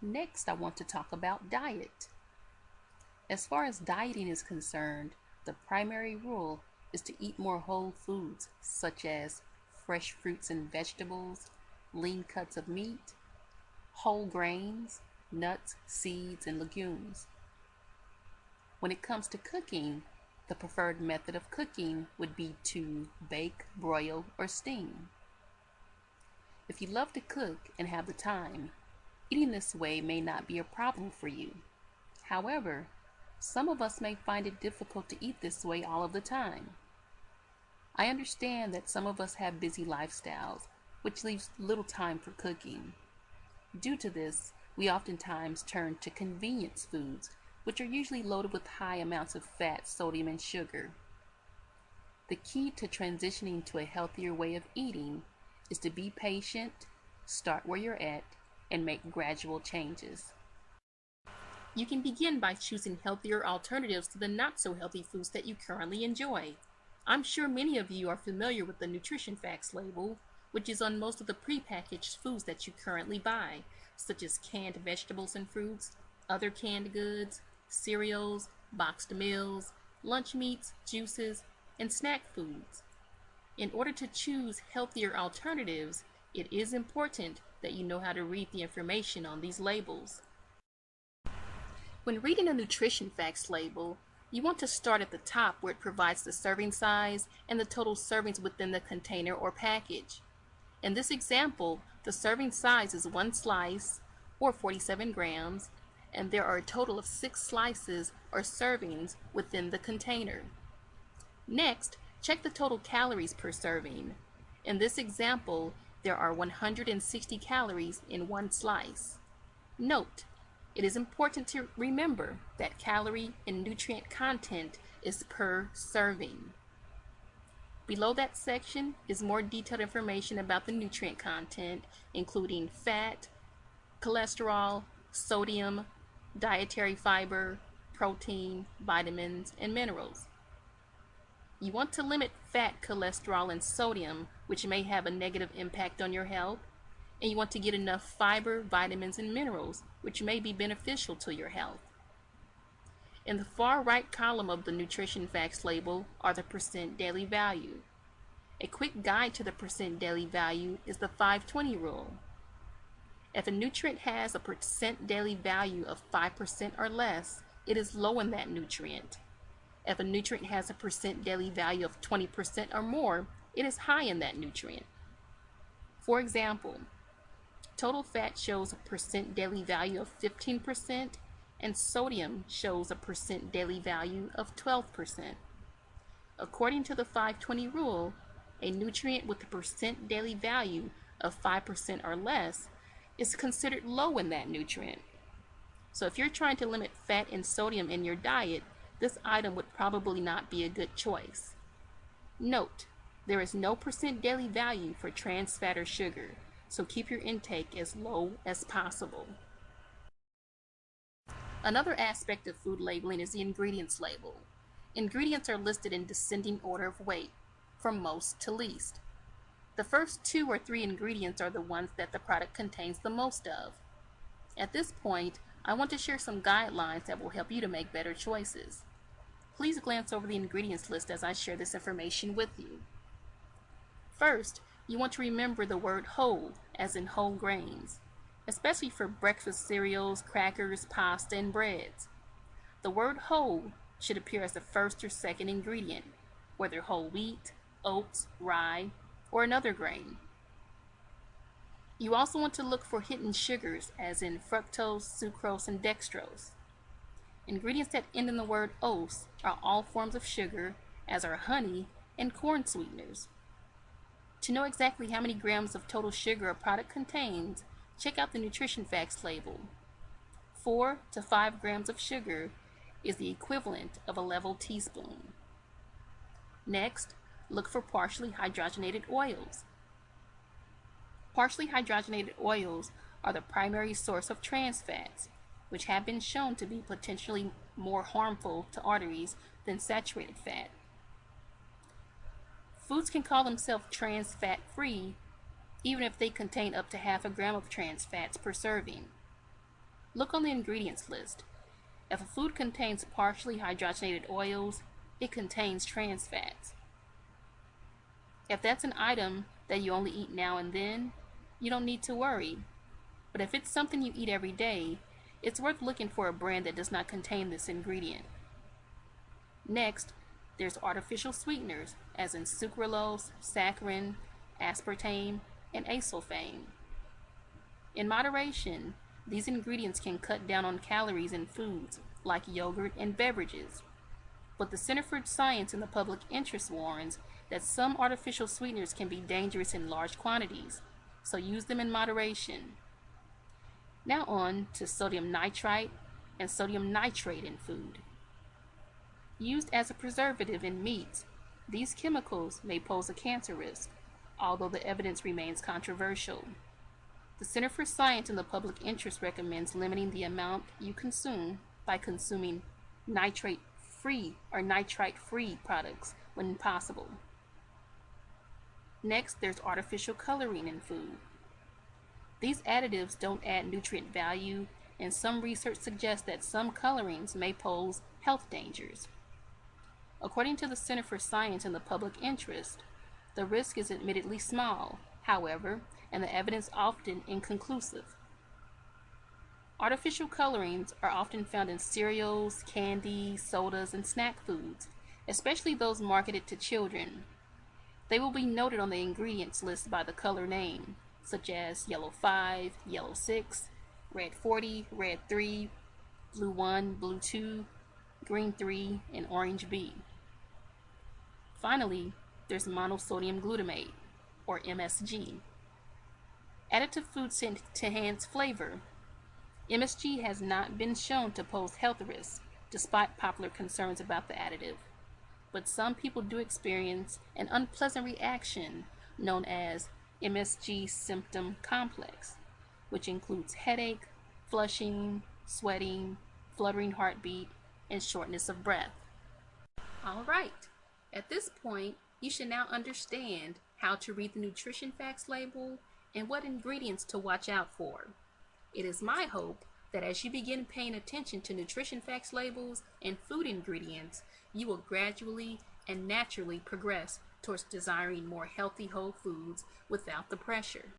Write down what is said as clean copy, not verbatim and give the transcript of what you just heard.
Next, I want to talk about diet. As far as dieting is concerned, the primary rule is to eat more whole foods such as fresh fruits and vegetables, lean cuts of meat, whole grains, nuts, seeds, and legumes. When it comes to cooking, the preferred method of cooking would be to bake, broil, or steam. If you love to cook and have the time, eating this way may not be a problem for you. However, some of us may find it difficult to eat this way all of the time. I understand that some of us have busy lifestyles, which leaves little time for cooking. Due to this, we oftentimes turn to convenience foods, which are usually loaded with high amounts of fat, sodium, and sugar. The key to transitioning to a healthier way of eating is to be patient, start where you're at, and make gradual changes. You can begin by choosing healthier alternatives to the not so healthy foods that you currently enjoy. I'm sure many of you are familiar with the nutrition facts label, which is on most of the prepackaged foods that you currently buy, such as canned vegetables and fruits, other canned goods, cereals, boxed meals, lunch meats, juices, and snack foods. In order to choose healthier alternatives, it is important that you know how to read the information on these labels. When reading a nutrition facts label, you want to start at the top where it provides the serving size and the total servings within the container or package. In this example, the serving size is 1 slice, or 47 grams, and there are a total of 6 slices or servings within the container. Next, check the total calories per serving. In this example, there are 160 calories in 1 slice. Note, it is important to remember that calorie and nutrient content is per serving. Below that section is more detailed information about the nutrient content, including fat, cholesterol, sodium, dietary fiber, protein, vitamins, and minerals. You want to limit fat, cholesterol, and sodium, which may have a negative impact on your health, and you want to get enough fiber, vitamins, and minerals, which may be beneficial to your health. In the far right column of the nutrition facts label are the percent daily value. A quick guide to the percent daily value is the 5-20 rule. If a nutrient has a percent daily value of 5% or less, it is low in that nutrient. If a nutrient has a percent daily value of 20% or more, it is high in that nutrient. For example, total fat shows a percent daily value of 15%, and sodium shows a percent daily value of 12%. According to the 5-20 rule, a nutrient with a percent daily value of 5% or less is considered low in that nutrient. So if you're trying to limit fat and sodium in your diet, this item would probably not be a good choice. Note, there is no percent daily value for trans fat or sugar, so keep your intake as low as possible. Another aspect of food labeling is the ingredients label. Ingredients are listed in descending order of weight, from most to least. The first 2 or 3 ingredients are the ones that the product contains the most of. At this point, I want to share some guidelines that will help you to make better choices. Please glance over the ingredients list as I share this information with you. First, you want to remember the word whole, as in whole grains, especially for breakfast cereals, crackers, pasta, and breads. The word whole should appear as the first or second ingredient, whether whole wheat, oats, rye, or another grain. You also want to look for hidden sugars, as in fructose, sucrose, and dextrose. Ingredients that end in the word "ose" are all forms of sugar, as are honey and corn sweeteners. To know exactly how many grams of total sugar a product contains, check out the nutrition facts label. 4 to 5 grams of sugar is the equivalent of a level teaspoon. Next, look for partially hydrogenated oils. Partially hydrogenated oils are the primary source of trans fats, which have been shown to be potentially more harmful to arteries than saturated fat. Foods can call themselves trans fat free even if they contain up to half a gram of trans fats per serving. Look on the ingredients list. If a food contains partially hydrogenated oils, it contains trans fats. If that's an item that you only eat now and then, you don't need to worry. But if it's something you eat every day, it's worth looking for a brand that does not contain this ingredient. Next, there's artificial sweeteners, as in sucralose, saccharin, aspartame, and acesulfame. In moderation, these ingredients can cut down on calories in foods like yogurt and beverages. But the Center for Science and the Public Interest warns that some artificial sweeteners can be dangerous in large quantities, so use them in moderation. Now on to sodium nitrite and sodium nitrate in food. Used as a preservative in meats, these chemicals may pose a cancer risk, although the evidence remains controversial. The Center for Science and the Public Interest recommends limiting the amount you consume by consuming nitrate-free or nitrite-free products when possible. Next, there's artificial coloring in food. These additives don't add nutrient value, and some research suggests that some colorings may pose health dangers. According to the Center for Science and the Public Interest, the risk is admittedly small, however, and the evidence often inconclusive. Artificial colorings are often found in cereals, candy, sodas, and snack foods, especially those marketed to children. They will be noted on the ingredients list by the color name, such as yellow 5, yellow 6, red 40, red 3, blue 1, blue 2, green 3, and orange B. Finally, there's monosodium glutamate, or MSG. Additive foods to enhance flavor. MSG has not been shown to pose health risks, despite popular concerns about the additive. But some people do experience an unpleasant reaction known as MSG symptom complex, which includes headache, flushing, sweating, fluttering heartbeat, and shortness of breath. All right, at this point, you should now understand how to read the nutrition facts label and what ingredients to watch out for. It is my hope that as you begin paying attention to nutrition facts labels and food ingredients, you will gradually and naturally progress towards desiring more healthy whole foods without the pressure.